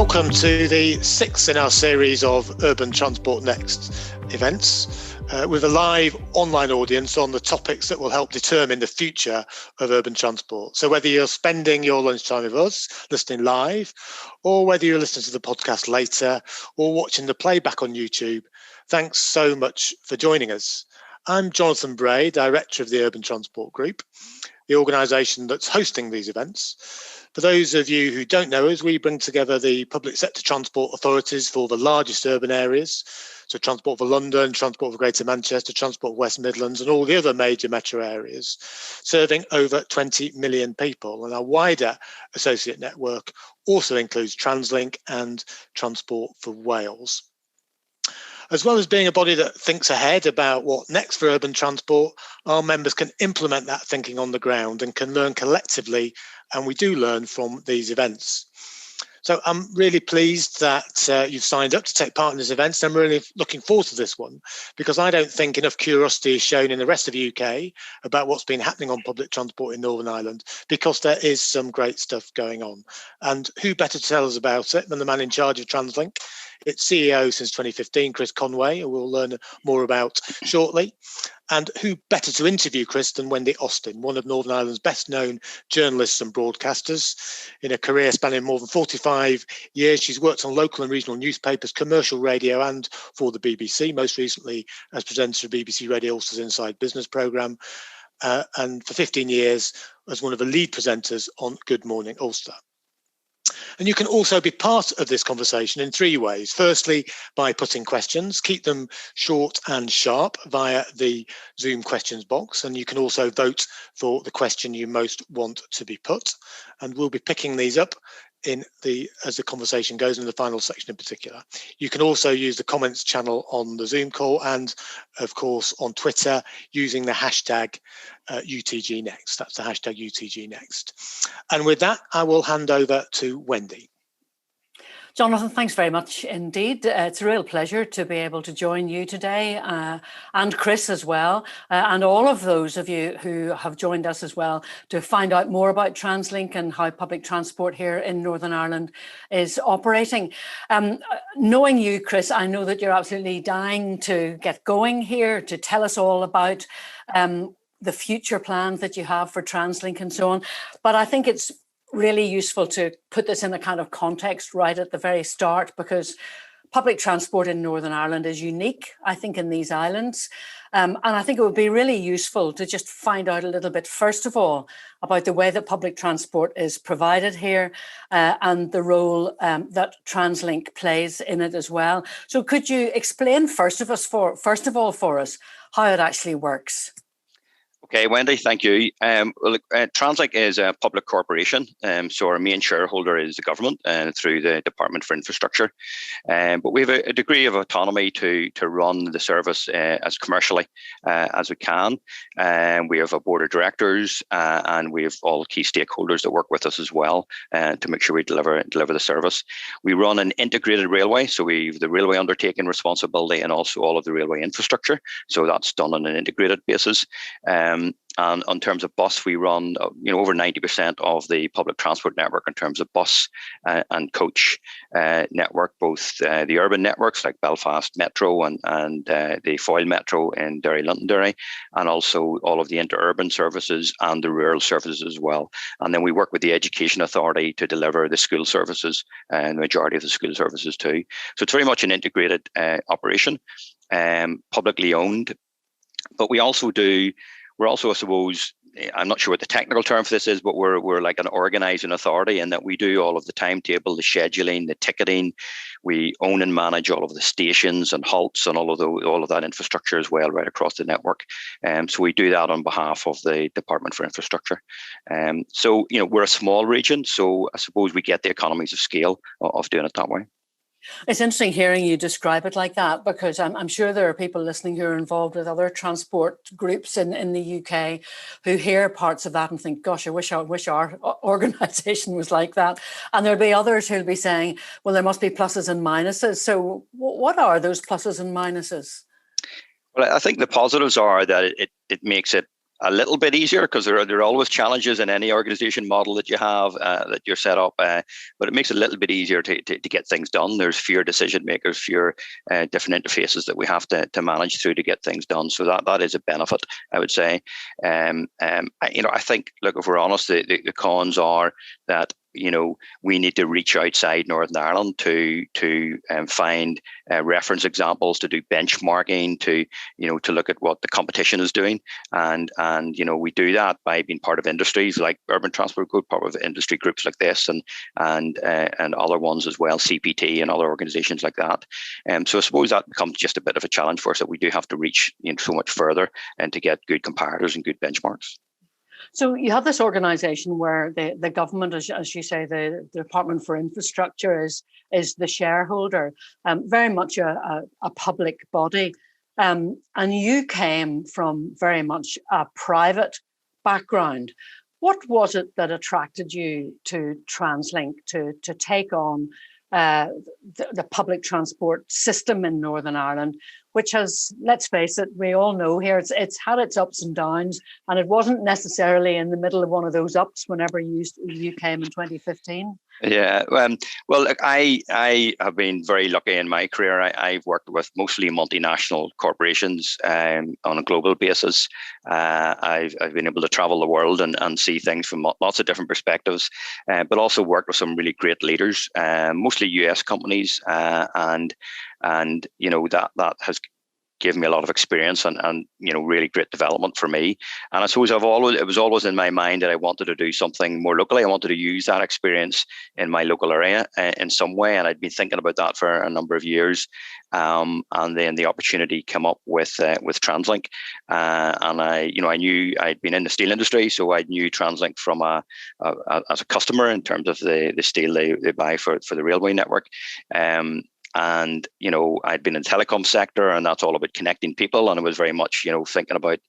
Welcome to the 6th in our series of Urban Transport Next events with a live online audience on the topics that will help determine the future of urban transport. So whether you're spending your lunchtime with us, listening live, or whether you're listening to the podcast later or watching the playback on YouTube, thanks so much for joining us. I'm Jonathan Bray, Director of the Urban Transport Group, the organisation that's hosting these events. For those of you who don't know us, we bring together the public sector transport authorities for the largest urban areas, so Transport for London, Transport for Greater Manchester, Transport for West Midlands and all the other major metro areas, serving over 20 million people. And our wider associate network also includes Translink and Transport for Wales. As well as being a body that thinks ahead about what next for urban transport, our members can implement that thinking on the ground and can learn collectively, and we do learn from these events. So I'm really pleased that you've signed up to take part in this event. I'm really looking forward to this one because I don't think enough curiosity is shown in the rest of the UK about what's been happening on public transport in Northern Ireland, because there is some great stuff going on. And who better to tell us about it than the man in charge of Translink, its CEO since 2015, Chris Conway, who we'll learn more about shortly. And who better to interview Chris than Wendy Austin, one of Northern Ireland's best known journalists and broadcasters. In a career spanning more than 45 years, she's worked on local and regional newspapers, commercial radio and for the BBC, most recently as presenter of BBC Radio Ulster's Inside Business programme, and for 15 years as one of the lead presenters on Good Morning Ulster. And you can also be part of this conversation in three ways. Firstly, by putting questions, keep them short and sharp via the Zoom questions box. And you can also vote for the question you most want to be put. And we'll be picking these up as the conversation goes in the final section in particular. You can also use the comments channel on the Zoom call and of course on Twitter using the hashtag UTGNext. That's the hashtag UTGNext. And with that, I will hand over to Wendy. Jonathan, thanks very much indeed. It's a real pleasure to be able to join you today and Chris as well, and all of those of you who have joined us as well to find out more about Translink and how public transport here in Northern Ireland is operating. Knowing you, Chris, I know that you're absolutely dying to get going here, to tell us all about the future plans that you have for Translink and so on. But I think it's really useful to put this in a kind of context right at the very start, because public transport in Northern Ireland is unique, I think, in these islands. And I think it would be really useful to just find out a little bit, first of all, about the way that public transport is provided here and the role that Translink plays in it as well. So could you explain first of all for us how it actually works? Okay, Wendy, thank you. Translink is a public corporation, so our main shareholder is the government through the Department for Infrastructure. But we have a degree of autonomy to run the service as commercially as we can. We have a board of directors and we have all key stakeholders that work with us as well to make sure we deliver the service. We run an integrated railway, so we have the railway undertaking responsibility and also all of the railway infrastructure. So that's done on an integrated basis. And in terms of bus, we run over 90% of the public transport network in terms of bus and coach network, both the urban networks like Belfast Metro and the Foyle Metro in Derry, Londonderry, and also all of the interurban services and the rural services as well. And then we work with the Education Authority to deliver the school services and the majority of the school services too. So it's very much an integrated operation, publicly owned. But we're also, I suppose, I'm not sure what the technical term for this is, but we're like an organising authority in that we do all of the timetable, the scheduling, the ticketing. We own and manage all of the stations and halts and all of that infrastructure as well, right across the network. So we do that on behalf of the Department for Infrastructure. So we're a small region, so I suppose we get the economies of scale of doing it that way. It's interesting hearing you describe it like that, because I'm sure there are people listening who are involved with other transport groups in the UK who hear parts of that and think, gosh, I wish our organisation was like that. And there'll be others who'll be saying, well, there must be pluses and minuses. So what are those pluses and minuses? Well, I think the positives are that it makes it a little bit easier, because there are always challenges in any organization model that you have, that you're set up, but it makes it a little bit easier to get things done. There's fewer decision makers, fewer different interfaces that we have to manage through to get things done. So that is a benefit, I would say. I think, look, if we're honest, the cons are that we need to reach outside Northern Ireland to find reference examples, to do benchmarking, to look at what the competition is doing, and we do that by being part of industries like Urban Transport Group, part of industry groups like this, and other ones as well, CPT and other organisations like that. So I suppose that becomes just a bit of a challenge for us, that we do have to reach so much further and to get good comparators and good benchmarks. So you have this organisation where the government, as you say, the Department for Infrastructure is the shareholder, very much a public body. And you came from very much a private background. What was it that attracted you to Translink to take on the public transport system in Northern Ireland, which has, let's face it, we all know here, it's had its ups and downs, and it wasn't necessarily in the middle of one of those ups whenever you came in 2015. Yeah, well, look, I have been very lucky in my career. I've worked with mostly multinational corporations on a global basis. I've been able to travel the world and see things from lots of different perspectives, but also worked with some really great leaders, mostly US companies, and that has given me a lot of experience and really great development for me. And I suppose it was always in my mind that I wanted to do something more locally. I wanted to use that experience in my local area in some way, and I'd been thinking about that for a number of years. And then the opportunity came up with Translink, and I knew I'd been in the steel industry, so I knew Translink from as a customer in terms of the steel they buy for the railway network. And I'd been in the telecom sector, and that's all about connecting people, and I was very much thinking about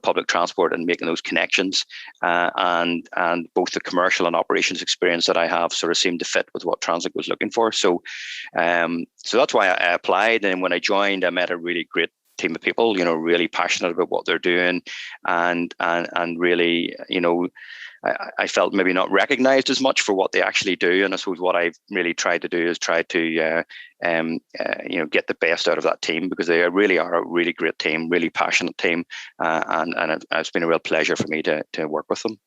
public transport and making those connections, and both the commercial and operations experience that I have sort of seemed to fit with what Translink was looking for. So that's why I applied, and when I joined, I met a really great team of people, really passionate about what they're doing, and really I felt maybe not recognized as much for what they actually do. And I suppose what I've really tried to do is try to get the best out of that team, because they really are a really great team, really passionate team, and it's been a real pleasure for me to work with them.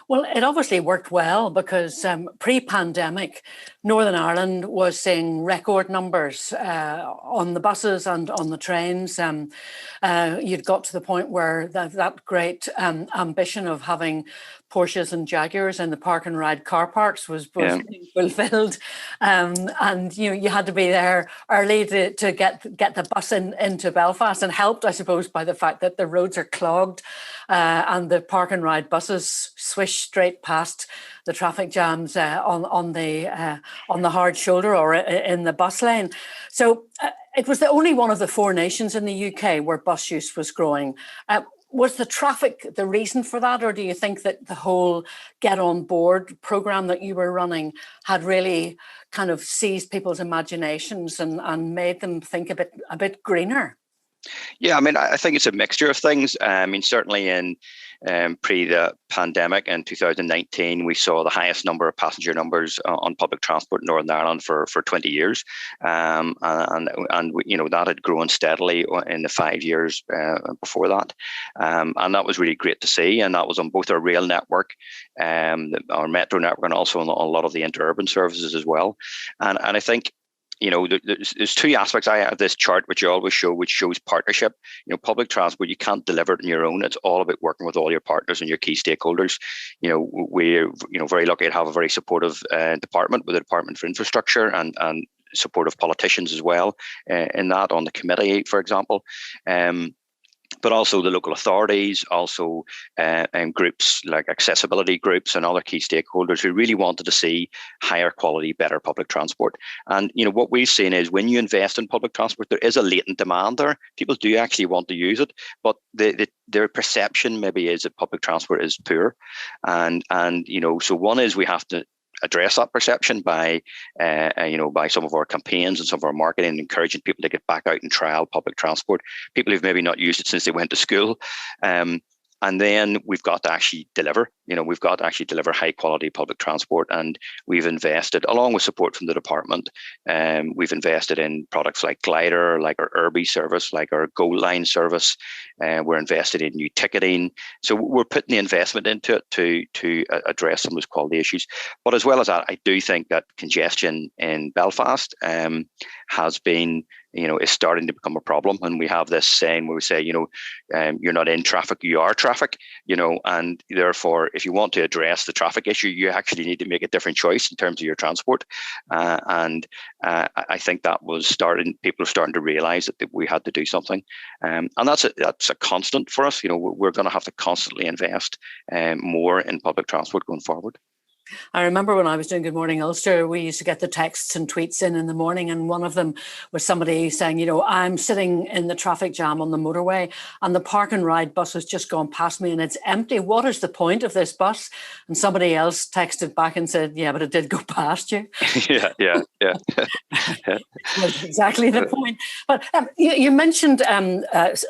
Well, it obviously worked well, because pre-pandemic, Northern Ireland was seeing record numbers on the buses and on the trains. You'd got to the point where that great ambition of having Porsches and Jaguars in the park and ride car parks was being fulfilled, and you had to be there early to get the bus into Belfast, and helped, I suppose, by the fact that the roads are clogged, and the park and ride buses swish straight past the traffic jams on the hard shoulder or in the bus lane. So it was the only one of the 4 nations in the UK where bus use was growing. Was the traffic the reason for that, or do you think that the whole Get On Board program that you were running had really kind of seized people's imaginations and made them think a bit greener? Yeah, I mean, I think it's a mixture of things. I mean, certainly in pre the pandemic in 2019, we saw the highest number of passenger numbers on public transport in Northern Ireland for 20 years. And that had grown steadily in the 5 years before that. And that was really great to see. And that was on both our rail network, our metro network, and also on a lot of the interurban services as well. And I think, there's 2 aspects. I have this chart which I always show, which shows partnership. Public transport, you can't deliver it on your own. It's all about working with all your partners and your key stakeholders. We're very lucky to have a very supportive department with the Department for Infrastructure and supportive politicians as well in that, on the committee, for example. But also the local authorities, also groups like accessibility groups and other key stakeholders who really wanted to see higher quality, better public transport. And what we've seen is when you invest in public transport, there is a latent demand there. People do actually want to use it, but their perception maybe is that public transport is poor. And so one is we have to address that perception by some of our campaigns and some of our marketing, encouraging people to get back out and trial public transport. People who've maybe not used it since they went to school. And then we've got to actually deliver. We've got to actually deliver high quality public transport, and we've invested, along with support from the department. We've invested in products like Glider, like our Irby service, like our Gold Line service. We're invested in new ticketing. So we're putting the investment into it to address some of those quality issues. But as well as that, I do think that congestion in Belfast has been, is starting to become a problem. And we have this saying where we say, you're not in traffic, you are traffic, and therefore, if you want to address the traffic issue, you actually need to make a different choice in terms of your transport. And I think that was people are starting to realize that we had to do something. And that's a constant for us. We're going to have to constantly invest more in public transport going forward. I remember when I was doing Good Morning Ulster, we used to get the texts and tweets in the morning, and one of them was somebody saying, I'm sitting in the traffic jam on the motorway and the park and ride bus has just gone past me and it's empty. What is the point of this bus? And somebody else texted back and said, yeah, but it did go past you. Yeah. That's exactly the point. But you mentioned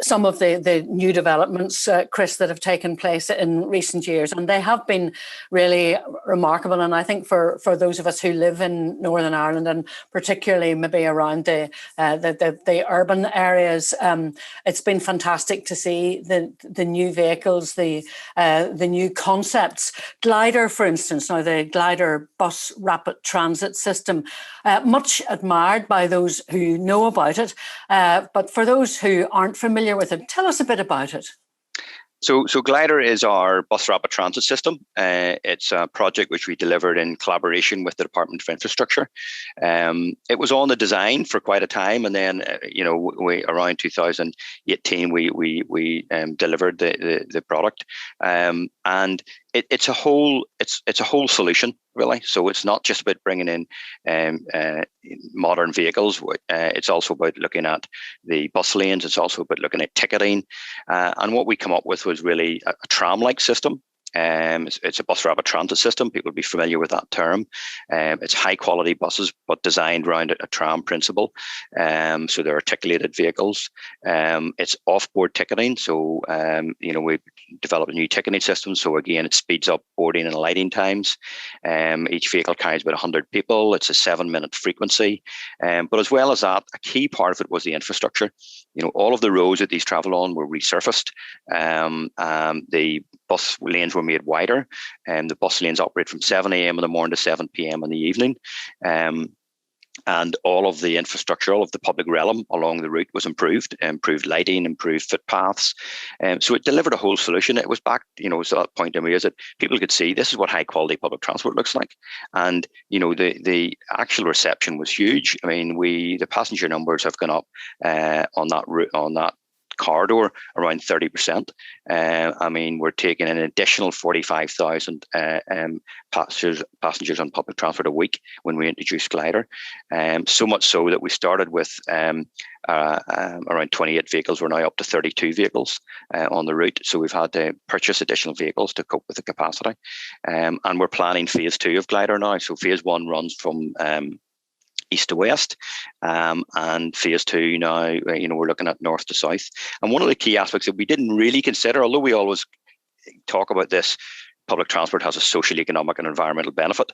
some of the new developments, Chris, that have taken place in recent years, and they have been really remarkable. And I think for those of us who live in Northern Ireland, and particularly maybe around the urban areas, it's been fantastic to see the new vehicles, the new concepts. Glider, for instance, now the Glider bus rapid transit system, much admired by those who know about it. But for those who aren't familiar with it, tell us a bit about it. So Glider is our bus rapid transit system. It's a project which we delivered in collaboration with the Department of Infrastructure. It was on the design for quite a time, and then we around 2018 we delivered the product, and it's a whole solution, really. So it's not just about bringing in modern vehicles. It's also about looking at the bus lanes. It's also about looking at ticketing. And what we come up with was really a tram-like system. It's a bus rapid transit system. People will be familiar with that term. It's high quality buses, but designed around a tram principle. So they're articulated vehicles. It's off-board ticketing. So, we developed a new ticketing system. So again, it speeds up boarding and alighting times. Each vehicle carries about 100 people. It's a 7-minute frequency. But as well as that, a key part of it was the infrastructure. All of the roads that these travel on were resurfaced. The bus lanes were made wider, and the bus lanes operate from 7 a.m. in the morning to 7 p.m. in the evening. And all of the infrastructure, all of the public realm along the route was improved lighting, improved footpaths. So it delivered a whole solution. It was back, so that point in me is that people could see this is what high quality public transport looks like. And, the actual reception was huge. I mean, the passenger numbers have gone up on that route, on that corridor around 30%. We're taking an additional 45,000 passengers on public transport a week when we introduced Glider. So much so that we started with around 28 vehicles. We're now up to 32 vehicles on the route. So we've had to purchase additional vehicles to cope with the capacity. And we're planning phase 2 of Glider now. So phase 1 runs from east to west, and phase 2 now, we're looking at north to south. And one of the key aspects that we didn't really consider, although we always talk about this, public transport has a social, economic and environmental benefit.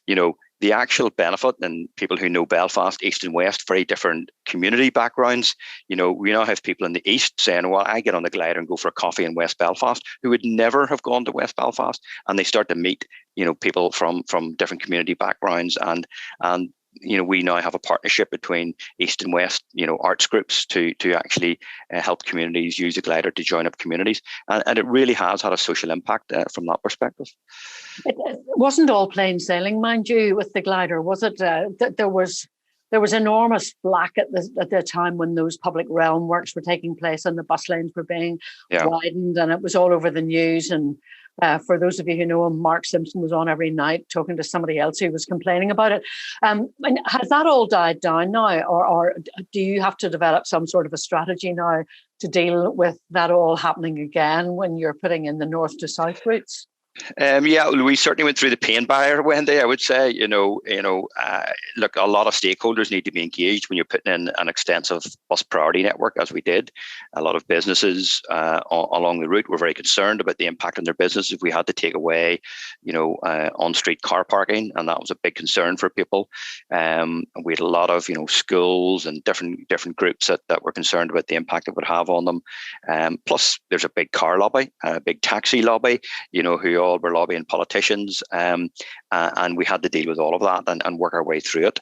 The actual benefit, and people who know Belfast, east and west, very different community backgrounds. We now have people in the east saying, well, I get on the Glider and go for a coffee in West Belfast, who would never have gone to West Belfast. And they start to meet, people from different community backgrounds, and we now have a partnership between East and West, arts groups to actually help communities use the Glider to join up communities. And it really has had a social impact from that perspective. It wasn't all plain sailing, mind you, with the Glider, was it? There was enormous flack at the time when those public realm works were taking place and the bus lanes were being widened, and it was all over the news. And for those of you who know him, Mark Simpson was on every night talking to somebody else who was complaining about it. And has that all died down now, or do you have to develop some sort of a strategy now to deal with that all happening again when you're putting in the north to south routes? Yeah, we certainly went through the pain barrier, Wendy. I would say, look, a lot of stakeholders need to be engaged when you're putting in an extensive bus priority network, as we did. A lot of businesses along the route were very concerned about the impact on their business if we had to take away, on-street car parking, and that was a big concern for people. We had a lot of, schools and different groups that were concerned about the impact it would have on them. Plus, there's a big car lobby, a big taxi lobby, who all were lobbying politicians, and we had to deal with all of that and work our way through it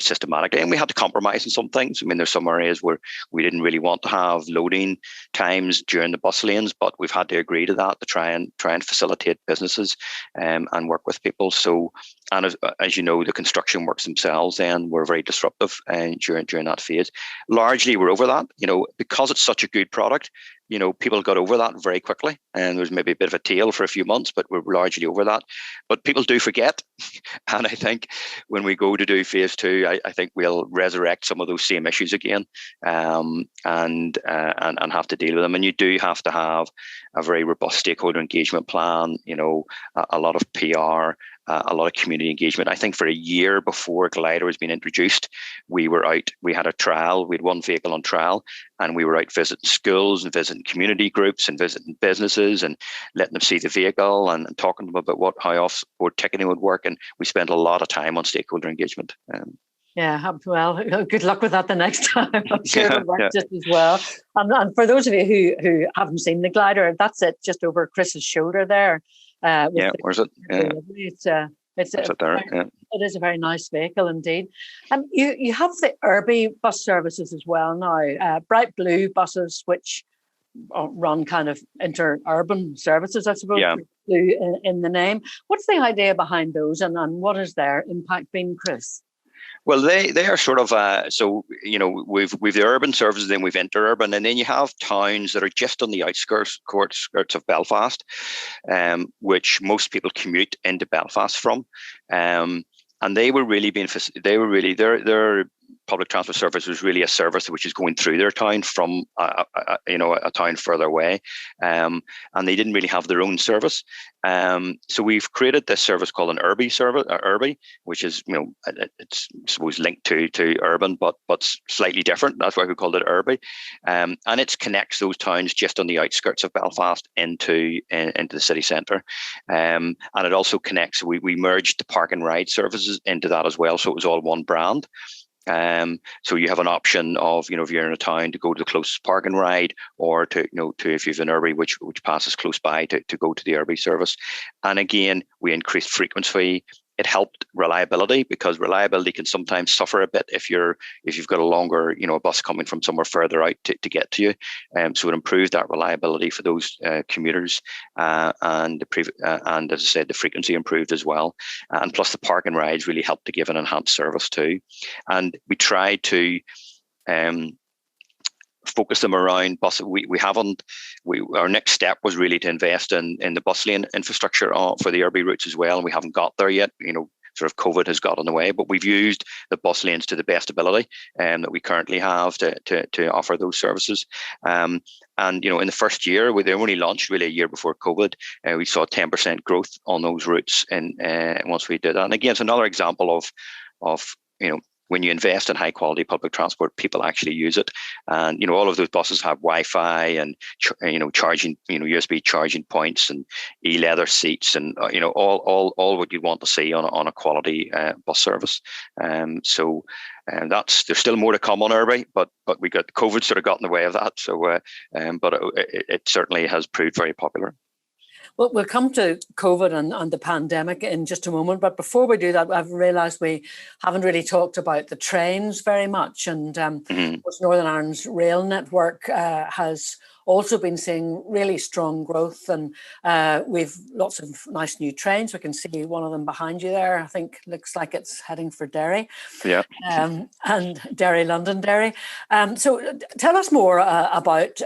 systematically. And we had to compromise on some things. I mean, there's some areas where we didn't really want to have loading times during the bus lanes, but we've had to agree to that to try and facilitate businesses and work with people. So, and as you know, the construction works themselves then were very disruptive during that phase. Largely, we're over that, because it's such a good product. People got over that very quickly, and there was maybe a bit of a tail for a few months, but we're largely over that. But people do forget, and I think when we go to do phase two, I think we'll resurrect some of those same issues again, and have to deal with them. And you do have to have a very robust stakeholder engagement plan. A lot of PR. A lot of community engagement. I think for a year before Glider was being introduced, we were out. We had a trial. We had one vehicle on trial, and we were out visiting schools and visiting community groups and visiting businesses and letting them see the vehicle and talking to them about how off-board ticketing would work. And we spent a lot of time on stakeholder engagement. Yeah, well, good luck with that the next time. I'm sure it'll work just as well. And for those of you who haven't seen the Glider, that's it, just over Chris's shoulder there. Where's it? Yeah. It is a very nice vehicle indeed. You have the Irby bus services as well now, bright blue buses which run kind of inter-urban services, I suppose, blue in the name. What's the idea behind those, and what is their impact been, Chris? Well, they are sort of we've the urban services, then we've interurban, and then you have towns that are just on the outskirts of Belfast, which most people commute into Belfast from, and they were really their public transport service was really a service which is going through their town from a town further away, and they didn't really have their own service. So we've created this service called an Irby service, Irby, which is it's suppose linked to urban, but slightly different. That's why we called it Irby, and it connects those towns just on the outskirts of Belfast into the city centre, and it also connects. We merged the park and ride services into that as well, so it was all one brand. So you have an option of, if you're in a town, to go to the closest park and ride, or to if you've an Irby which passes close by, to go to the Irby service. And again, we increased frequency. It helped reliability, because reliability can sometimes suffer a bit if you've got a longer, a bus coming from somewhere further out to get to you. So it improved that reliability for those commuters, and as I said, the frequency improved as well. And plus, the park and rides really helped to give an enhanced service too. And we tried to focus them around bus. Our next step was really to invest in the bus lane infrastructure for the Irby routes as well, and we haven't got there yet. Sort of COVID has got in the way, but we've used the bus lanes to the best ability that we currently have to offer those services. And in the first year, they only launched really a year before COVID. We saw 10% growth on those routes, and once we did that. And again, it's another example of when you invest in high quality public transport, people actually use it. And, all of those buses have Wi-Fi and, charging, USB charging points and e-leather seats and, all what you want to see on a quality bus service. So there's still more to come on Irby, but we got COVID sort of got in the way of that. So, but it certainly has proved very popular. Well, we'll come to COVID and the pandemic in just a moment. But before we do that, I've realised we haven't really talked about the trains very much. And Northern Ireland's rail network has also been seeing really strong growth. And we've lots of nice new trains. We can see one of them behind you there. I think looks like it's heading for Derry. Yeah. And Derry, Londonderry. So tell us more about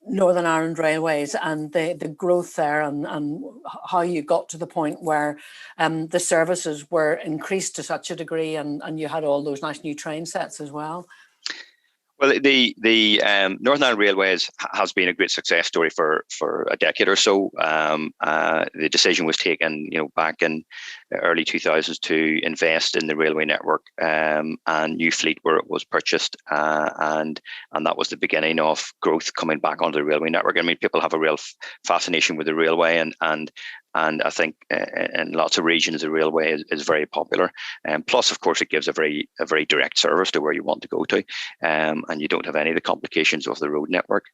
Northern Ireland Railways and the growth there, and how you got to the point where the services were increased to such a degree, and you had all those nice new train sets as well. Well, the Northern Ireland Railways has been a great success story for a decade or so. The decision was taken, back in the early 2000s to invest in the railway network, and new fleet was purchased, and that was the beginning of growth coming back onto the railway network. I mean, people have a real fascination with the railway, and I think in lots of regions the railway is very popular. Plus, of course, it gives a very direct service to where you want to go to, and you don't have any of the complications of the road network.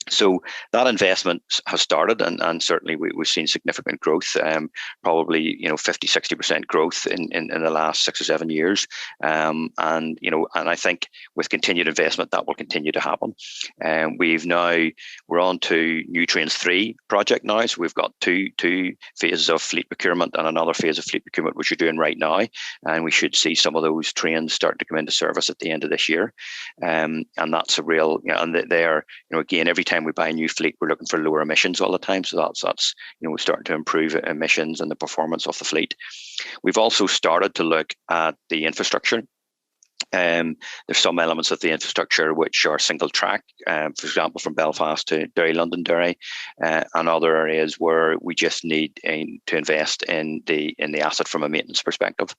So that investment has started, and certainly we've seen significant growth, probably 50-60% growth in the last 6 or 7 years, and I think with continued investment that will continue to happen. We're on to New Trains 3 project now, so we've got two phases of fleet procurement and another phase of fleet procurement which we're doing right now, and we should see some of those trains starting to come into service at the end of this year, and that's a real, and they are, again, every time we buy a new fleet, we're looking for lower emissions all the time. So that's we're starting to improve emissions and the performance of the fleet. We've also started to look at the infrastructure. There's some elements of the infrastructure which are single track, for example, from Belfast to Derry, Londonderry, and other areas where we just need to invest in the asset from a maintenance perspective.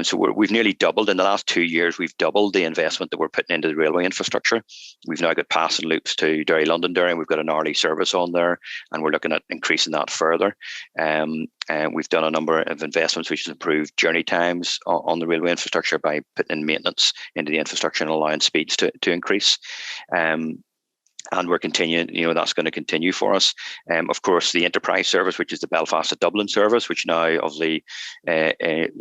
So we've nearly doubled in the last 2 years. We've doubled the investment that we're putting into the railway infrastructure. We've now got passing loops to Derry, Londonderry, and we've got an hourly service on there, and we're looking at increasing that further. And we've done a number of investments which has improved journey times on the railway infrastructure by putting in maintenance into the infrastructure and allowing speeds to increase. And we're continuing, that's going to continue for us. Of course, the enterprise service, which is the Belfast to Dublin service, which now obviously, is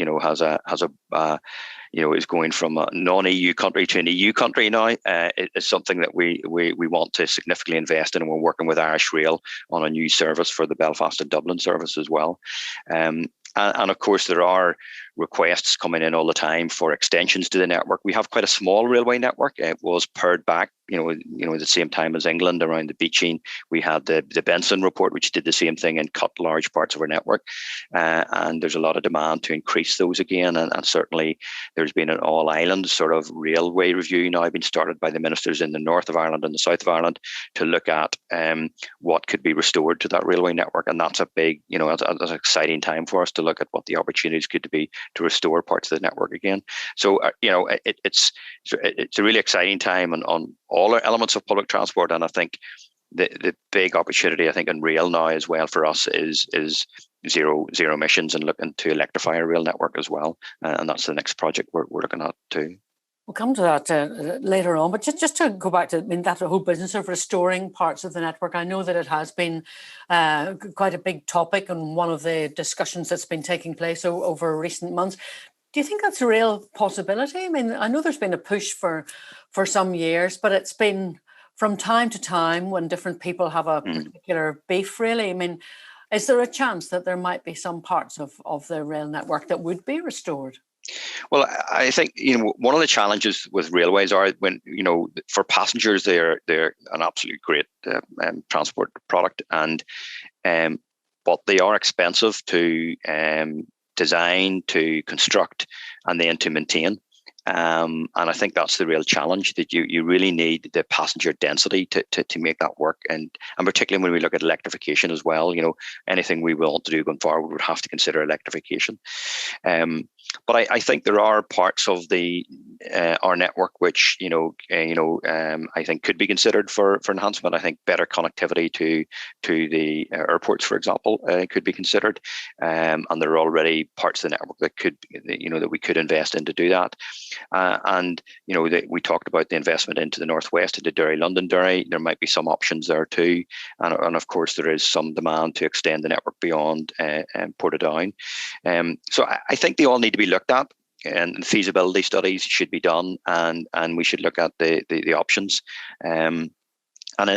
going from a non-EU country to an EU country now. It's something that we want to significantly invest in, and we're working with Irish Rail on a new service for the Belfast to Dublin service as well. And of course, there are requests coming in all the time for extensions to the network. We have quite a small railway network. It was pared back, at the same time as England around the beaching. We had the Benson report, which did the same thing and cut large parts of our network. And there's a lot of demand to increase those again. And certainly there's been an all-island sort of railway review now been started by the ministers in the north of Ireland and the south of Ireland to look at what could be restored to that railway network. And that's a big, that's an exciting time for us to look at what the opportunities could be to restore parts of the network again. So, it's a really exciting time on all our elements of public transport. And I think the big opportunity, I think, in rail now as well for us is zero emissions and looking to electrify our rail network as well. And that's the next project we're looking at too. We'll come to that later on, but just to go back to that whole business of restoring parts of the network, I know that it has been quite a big topic and one of the discussions that's been taking place over recent months. Do you think that's a real possibility? I mean, I know there's been a push for some years, but it's been from time to time when different people have a particular beef, really. I mean, is there a chance that there might be some parts of the rail network that would be restored? Well, I think one of the challenges with railways are when for passengers they're an absolutely great transport product, and but they are expensive to design, to construct, and then to maintain. And I think that's the real challenge, that you really need the passenger density to make that work. And particularly when we look at electrification as well, anything we want to do going forward, we would have to consider electrification. But I think there are parts of our network which I think could be considered for enhancement. I think better connectivity to the airports, for example, could be considered, and there are already parts of the network that could that we could invest in to do that. We talked about the investment into the northwest, into Derry, Londonderry. There might be some options there too, and of course there is some demand to extend the network beyond Portadown. So I think they all need to be looked at, and feasibility studies should be done, and we should look at the options. And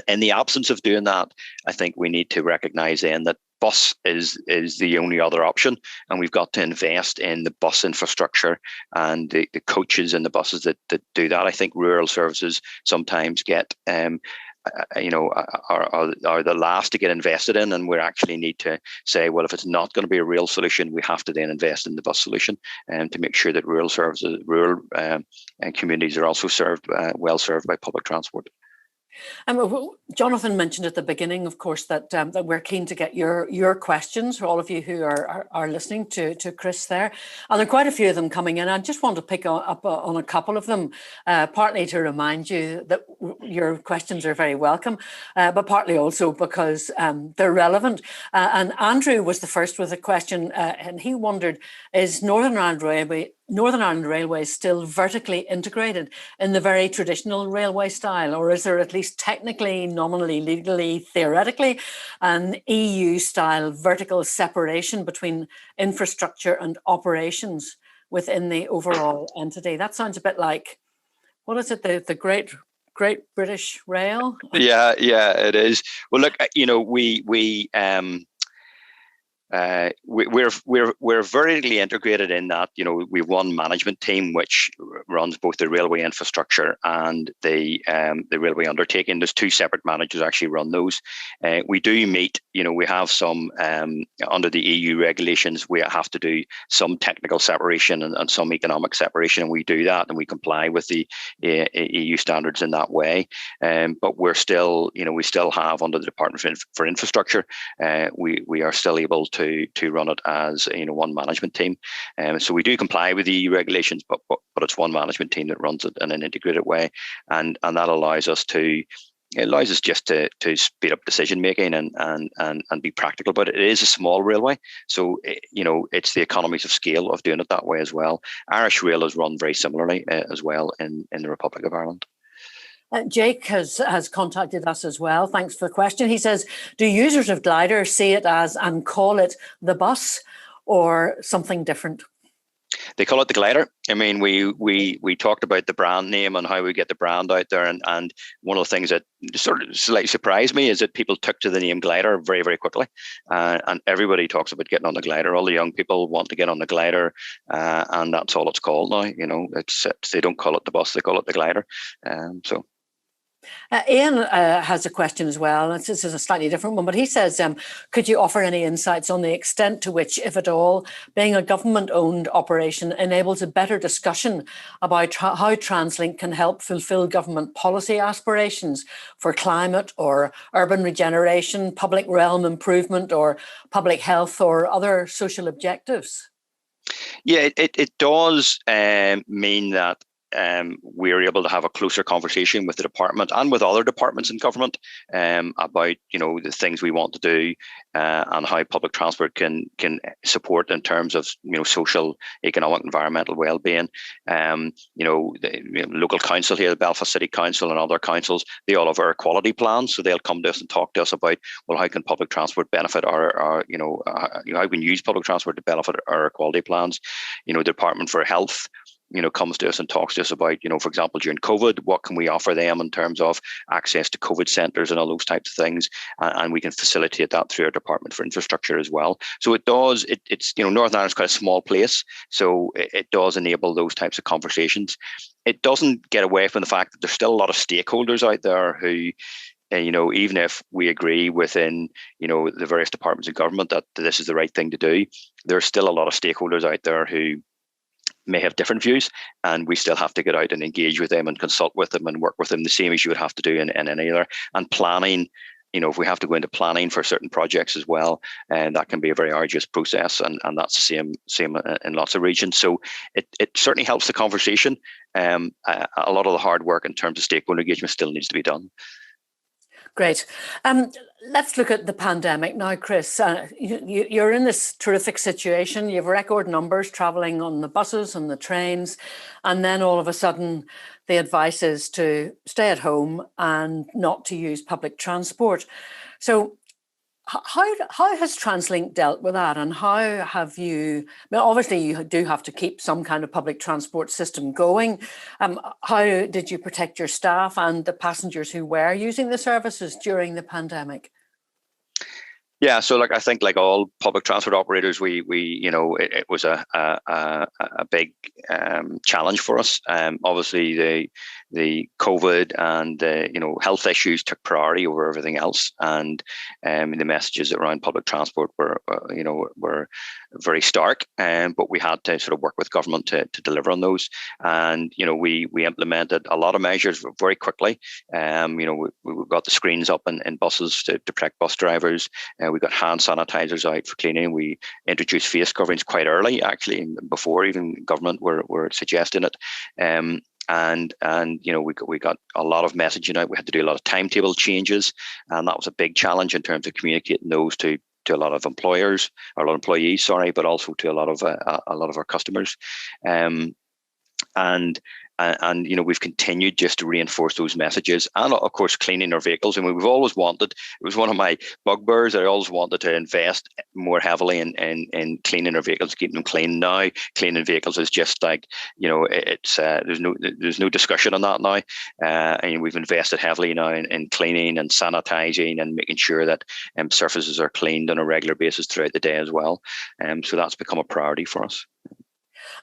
in the absence of doing that, I think we need to recognise then that bus is the only other option, and we've got to invest in the bus infrastructure and the coaches and the buses that do that. I think rural services sometimes get are the last to get invested in, and we actually need to say, well, if it's not going to be a real solution, we have to then invest in the bus solution, and to make sure that rural services, and communities are also well served by public transport. Jonathan mentioned at the beginning, of course, that we're keen to get your questions for all of you who are listening to Chris there. And there are quite a few of them coming in. I just want to pick up on a couple of them, partly to remind you that your questions are very welcome, but partly also because they're relevant. And Andrew was the first with a question, and he wondered, is Northern Ireland Railway is still vertically integrated in the very traditional railway style, or is there at least technically, nominally, legally, theoretically, an EU-style vertical separation between infrastructure and operations within the overall entity? That sounds a bit like, what is it, the Great British Rail? Yeah, it is. Well, look, we're vertically integrated in that, we've one management team which runs both the railway infrastructure and the railway undertaking. There's two separate managers actually run those. We do meet, we have some under the EU regulations, we have to do some technical separation and some economic separation, and we do that, and we comply with the EU standards in that way. But we're still, we still have under the Department for Infrastructure, we are still able to run it as one management team, so we do comply with the EU regulations, but it's one management team that runs it in an integrated way, and that allows us just to speed up decision making and be practical. But it is a small railway, so it's the economies of scale of doing it that way as well. Irish Rail is run very similarly as well in the Republic of Ireland. Jake has contacted us as well. Thanks for the question. He says, do users of Glider see it as and call it the bus or something different? They call it the Glider. I mean, we talked about the brand name and how we get the brand out there. And one of the things that sort of slightly surprised me is that people took to the name Glider very, very quickly. And everybody talks about getting on the Glider. All the young people want to get on the Glider. And that's all it's called now. They don't call it the bus, they call it the Glider. Ian has a question as well. This is a slightly different one, but he says, could you offer any insights on the extent to which, if at all, being a government-owned operation enables a better discussion about how Translink can help fulfil government policy aspirations for climate or urban regeneration, public realm improvement or public health or other social objectives? Yeah, it does mean that we're able to have a closer conversation with the department and with other departments in government about the things we want to do and how public transport can support in terms of social, economic, environmental well-being. The local council here, the Belfast City Council and other councils, they all have air quality plans, so they'll come to us and talk to us about, well, how can public transport benefit how we can use public transport to benefit our air quality plans. The Department for Health comes to us and talks to us about, for example, during COVID, what can we offer them in terms of access to COVID centres and all those types of things, and we can facilitate that through our Department for Infrastructure as well. So it does. It's Northern Ireland's quite a small place, so it does enable those types of conversations. It doesn't get away from the fact that there's still a lot of stakeholders out there who, even if we agree within, the various departments of government that this is the right thing to do, there's still a lot of stakeholders out there who may have different views, and we still have to get out and engage with them and consult with them and work with them the same as you would have to do in any other. And planning, if we have to go into planning for certain projects as well, and that can be a very arduous process, and that's the same in lots of regions. So it certainly helps the conversation. A lot of the hard work in terms of stakeholder engagement still needs to be done. Great. Let's look at the pandemic now, Chris. You're in this terrific situation. You have record numbers travelling on the buses and the trains, and then all of a sudden the advice is to stay at home and not to use public transport. So how has Translink dealt with that, and how have you, well, obviously you do have to keep some kind of public transport system going. How did you protect your staff and the passengers who were using the services during the pandemic? Yeah, so I think like all public transport operators, it was a big challenge for us. Obviously, the COVID and health issues took priority over everything else, and the messages around public transport were very stark. But we had to sort of work with government to deliver on those, and we implemented a lot of measures very quickly. We got the screens up in buses to protect bus drivers. We got hand sanitizers out for cleaning. We introduced face coverings quite early, actually, before even government were suggesting it. And we got a lot of messaging out. We had to do a lot of timetable changes, and that was a big challenge in terms of communicating those to a lot of employers, or a lot of employees, sorry, but also to a lot of our customers. And we've continued just to reinforce those messages, and of course cleaning our vehicles. I mean, we've always wanted, it was one of my bugbears, I always wanted to invest more heavily in cleaning our vehicles, keeping them clean. Now cleaning vehicles is just like, it's there's no discussion on that now, and we've invested heavily now in cleaning and sanitizing and making sure that surfaces are cleaned on a regular basis throughout the day as well. So that's become a priority for us.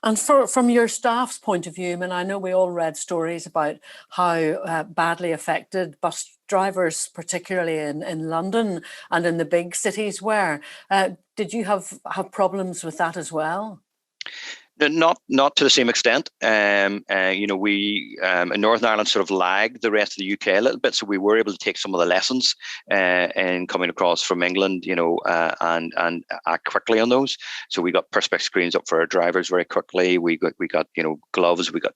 And from your staff's point of view, I mean, I know we all read stories about how badly affected bus drivers, particularly in London and in the big cities, were. Did you have problems with that as well? Not to the same extent. We in Northern Ireland sort of lagged the rest of the UK a little bit, so we were able to take some of the lessons in coming across from England, and act quickly on those. So we got perspex screens up for our drivers very quickly. We got gloves. We got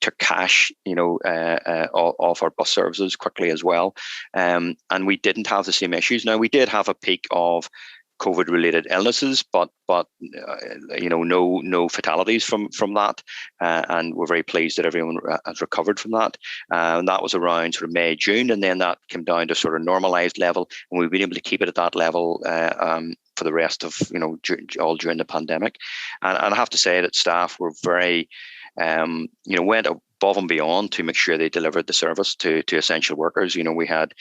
took cash off our bus services quickly as well, and we didn't have the same issues. Now we did have a peak of COVID-related illnesses, but no fatalities from that, and we're very pleased that everyone has recovered from that. And that was around sort of May, June, and then that came down to sort of normalised level, and we've been able to keep it at that level for the rest of all during the pandemic. And I have to say that staff were very went above and beyond to make sure they delivered the service to essential workers. We had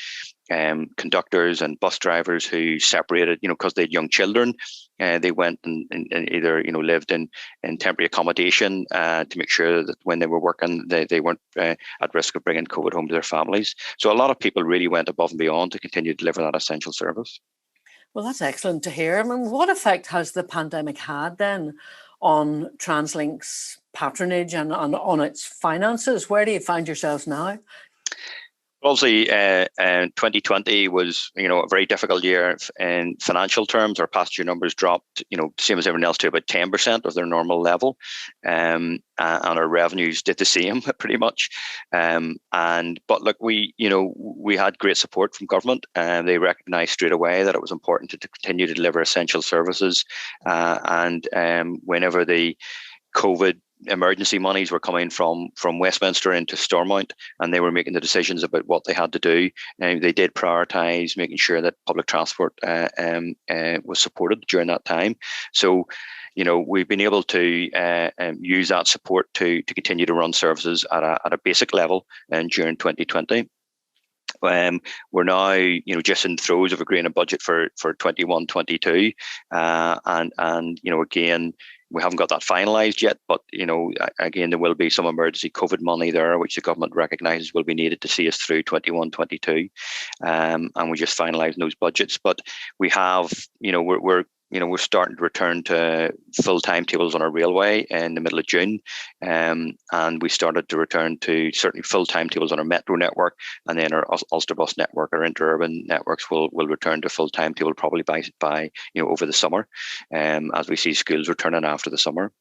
conductors and bus drivers who separated, because they had young children. They went and either lived in temporary accommodation to make sure that when they were working, they weren't at risk of bringing COVID home to their families. So a lot of people really went above and beyond to continue to deliver that essential service. Well, that's excellent to hear. I mean, what effect has the pandemic had then on Translink's patronage and on its finances? Where do you find yourselves now? Obviously, 2020 was, a very difficult year in financial terms. Our passenger numbers dropped, same as everyone else, to about 10% of their normal level, and our revenues did the same, pretty much. But look, we had great support from government, and they recognised straight away that it was important to continue to deliver essential services. And whenever the COVID emergency monies were coming from Westminster into Stormont, and they were making the decisions about what they had to do, and they did prioritise making sure that public transport was supported during that time. So, we've been able to use that support to continue to run services at a basic level during 2020. We're now, just in the throes of agreeing a budget for 21-22, and again, we haven't got that finalised yet, but again, there will be some emergency COVID money there, which the government recognises will be needed to see us through 21-22, and we're just finalising those budgets. But we have, we're starting to return to full timetables on our railway in the middle of June, and we started to return to certainly full timetables on our metro network, and then our Ulster Bus network, our interurban networks will return to full timetable probably by over the summer, as we see schools returning after the summer.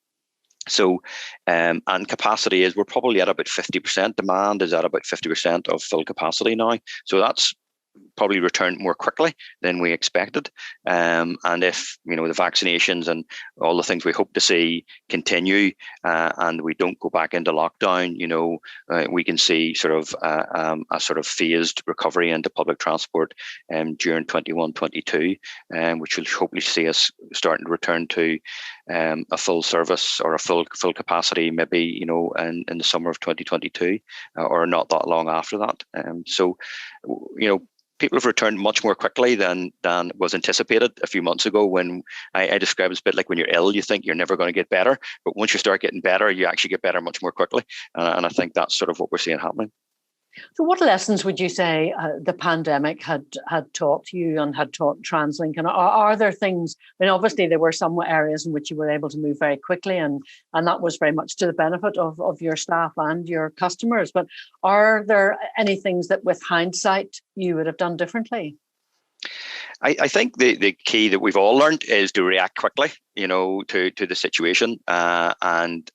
So, and capacity is, we're probably at about 50%. Demand is at about 50% of full capacity now. So that's probably returned more quickly than we expected. And if, the vaccinations and all the things we hope to see continue, and we don't go back into lockdown, we can see sort of a sort of phased recovery into public transport during 21-22, which will hopefully see us starting to return to a full service or a full capacity, maybe, in the summer of 2022, or not that long after that. So, people have returned much more quickly than was anticipated a few months ago. When I describe it as a bit like when you're ill, you think you're never going to get better, but once you start getting better, you actually get better much more quickly. And I think that's sort of what we're seeing happening. So what lessons would you say the pandemic had taught you and had taught Translink? And are there things, I mean, obviously there were some areas in which you were able to move very quickly, and that was very much to the benefit of your staff and your customers. But are there any things that with hindsight you would have done differently? I think the key that we've all learned is to react quickly, to the situation, and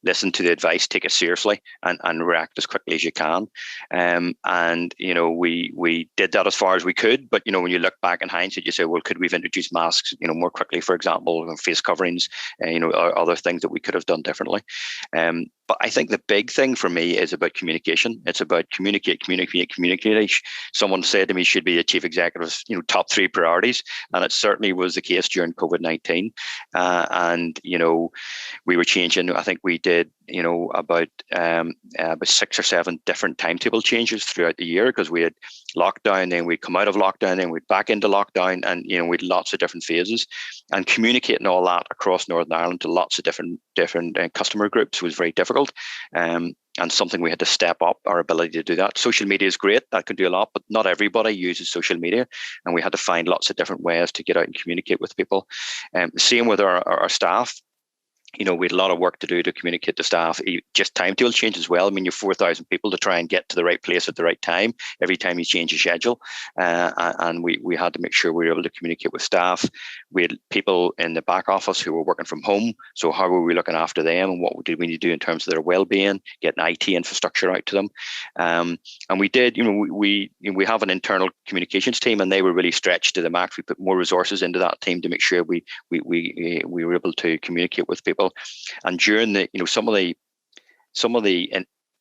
listen to the advice, take it seriously, and react as quickly as you can. We did that as far as we could. But when you look back in hindsight, you say, well, could we have introduced masks, more quickly, for example, face coverings, or other things that we could have done differently. But I think the big thing for me is about communication. It's about communicate. Someone said to me, should be a chief executive's, top 3 priorities. And it certainly was the case during COVID-19. We were changing, I think we did, about 6 or 7 different timetable changes throughout the year, because we had lockdown, then we'd come out of lockdown, then we'd back into lockdown, and, we'd lots of different phases. And communicating all that across Northern Ireland to lots of different customer groups was very difficult. And something we had to step up our ability to do that. Social media is great, that can do a lot, but not everybody uses social media. And we had to find lots of different ways to get out and communicate with people. Same with our staff. We had a lot of work to do to communicate to staff, just timetable change as well. I mean, you're 4,000 people to try and get to the right place at the right time every time you change your schedule. And we had to make sure we were able to communicate with staff. We had people in the back office who were working from home. So how were we looking after them, and what did we need to do in terms of their well-being, getting IT infrastructure out to them? And we did, we have an internal communications team, and they were really stretched to the max. We put more resources into that team to make sure we were able to communicate with people. And during the, some of the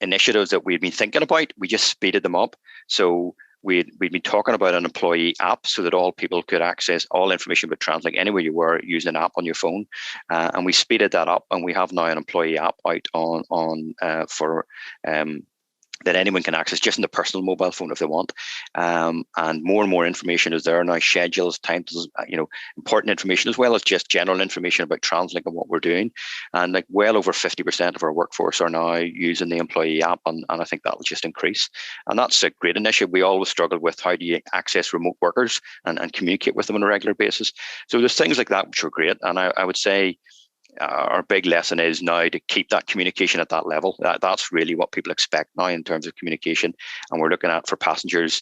initiatives that we'd been thinking about, we just speeded them up. So we'd been talking about an employee app so that all people could access all information about Translink anywhere you were using an app on your phone, and we speeded that up. And we have now an employee app out for that anyone can access just in the personal mobile phone if they want. And more information is there now, schedules, times, important information, as well as just general information about Translink and what we're doing. And like well over 50% of our workforce are now using the employee app, and I think that will just increase. And that's a great initiative. We always struggled with how do you access remote workers and communicate with them on a regular basis. So there's things like that which are great. And I would say our big lesson is now to keep that communication at that level. That's really what people expect now in terms of communication. And we're looking at, for passengers,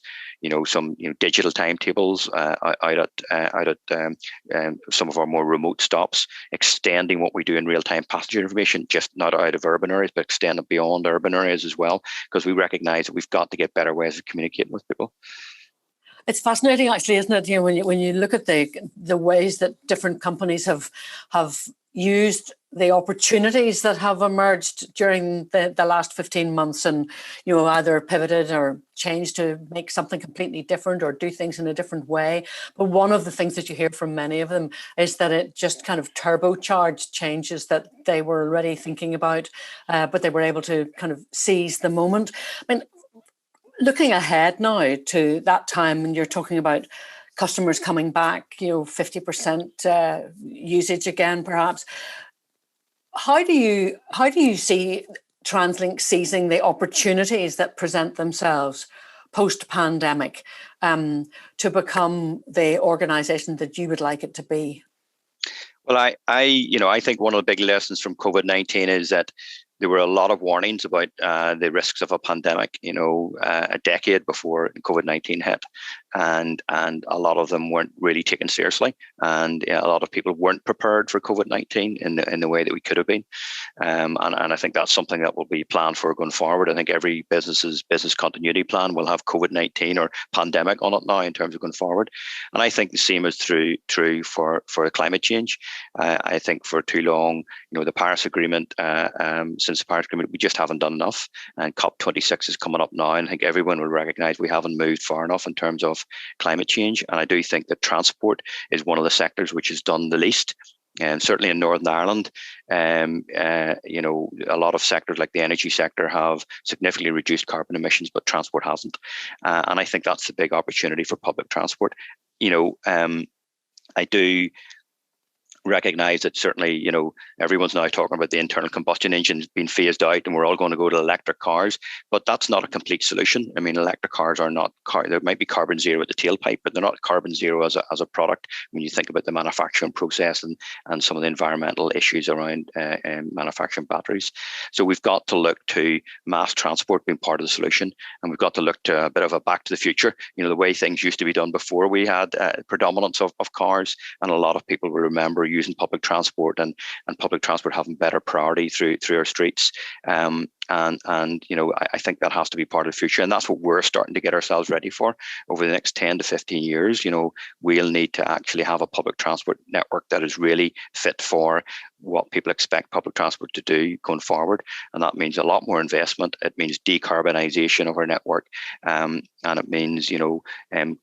some digital timetables out at some of our more remote stops, extending what we do in real-time passenger information, just not out of urban areas, but extending beyond urban areas as well, because we recognise that we've got to get better ways of communicating with people. It's fascinating, actually, isn't it? When you look at the ways that different companies have used the opportunities that have emerged during the last 15 months, and either pivoted or changed to make something completely different or do things in a different way. But one of the things that you hear from many of them is that it just kind of turbocharged changes that they were already thinking about, but they were able to kind of seize the moment. I mean, looking ahead now to that time, and you're talking about customers coming back, 50% usage again, perhaps. How do you see Translink seizing the opportunities that present themselves post-pandemic to become the organisation that you would like it to be? Well, I think one of the big lessons from COVID-19 is that there were a lot of warnings about the risks of a pandemic, a decade before COVID-19 hit. And a lot of them weren't really taken seriously. And a lot of people weren't prepared for COVID-19 in the way that we could have been. And I think that's something that will be planned for going forward. I think every business's business continuity plan will have COVID-19 or pandemic on it now in terms of going forward. And I think the same is true for climate change. I think for too long, the Paris Agreement, since the Paris Agreement, we just haven't done enough. And COP26 is coming up now. And I think everyone will recognise we haven't moved far enough in terms of climate change. And I do think that transport is one of the sectors which has done the least And certainly in Northern Ireland, you know, a lot of sectors like the energy sector have significantly reduced carbon emissions, but transport hasn't. And I think that's the big opportunity for public transport. You know, I do recognize that certainly, you know, everyone's now talking about the internal combustion engines being phased out and we're all going to go to electric cars, but that's not a complete solution. I mean, electric cars are not, there might be carbon zero at the tailpipe, but they're not carbon zero as a product when you think about the manufacturing process and some of the environmental issues around manufacturing batteries. So we've got to look to mass transport being part of the solution, and we've got to look to a bit of a back to the future. You know, the way things used to be done before we had predominance of cars, and a lot of people will remember using public transport and public transport having better priority through our streets. And you know, I think that has to be part of the future, and that's what we're starting to get ourselves ready for over the next 10 to 15 years. You know, we'll need to actually have a public transport network that is really fit for what people expect public transport to do going forward, and that means a lot more investment. It means decarbonisation of our network, and it means, you know,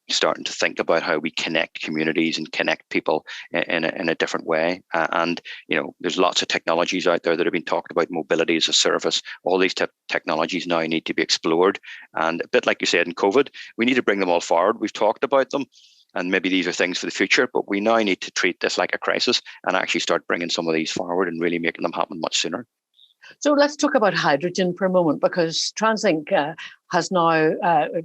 starting to think about how we connect communities and connect people in a different way. And you know, there's lots of technologies out there that have been talked about, mobility as a service. All these technologies now need to be explored, and a bit like you said in COVID, we need to bring them all forward. We've talked about them, and maybe these are things for the future, but we now need to treat this like a crisis and actually start bringing some of these forward and really making them happen much sooner. So let's talk about hydrogen for a moment, because Translink has now,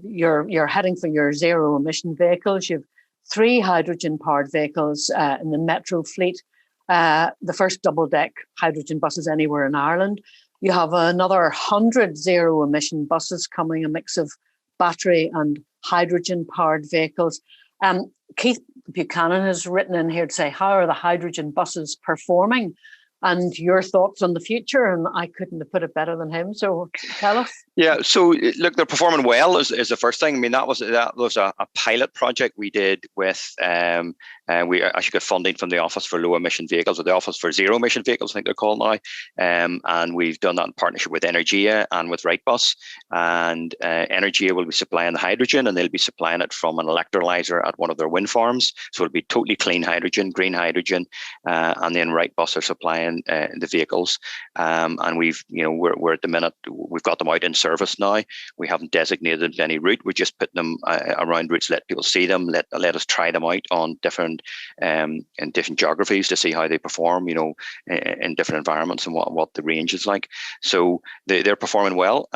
you're heading for your zero emission vehicles. You've 3 hydrogen powered vehicles in the metro fleet, the first double deck hydrogen buses anywhere in Ireland. You have another 100 zero emission buses coming, a mix of battery and hydrogen powered vehicles. Keith Buchanan has written in here to say, how are the hydrogen buses performing? And your thoughts on the future, and I couldn't have put it better than him. So tell us. Yeah, so look, they're performing well is the first thing. I mean, that was a pilot project we did with we actually got funding from the Office for Low Emission Vehicles, or the Office for Zero Emission Vehicles, I think they're called now. And we've done that in partnership with Energia and with Wrightbus. And Energia will be supplying the hydrogen, and they'll be supplying it from an electrolyzer at one of their wind farms. So it'll be totally clean hydrogen, green hydrogen, and then Wrightbus are supplying the vehicles. And we've, you know, we're at the minute, we've got them out in service now. We haven't designated any route. We're just putting them around routes, let people see them, let us try them out on different in different geographies to see how they perform, you know, in different environments and what the range is like. So they're performing well.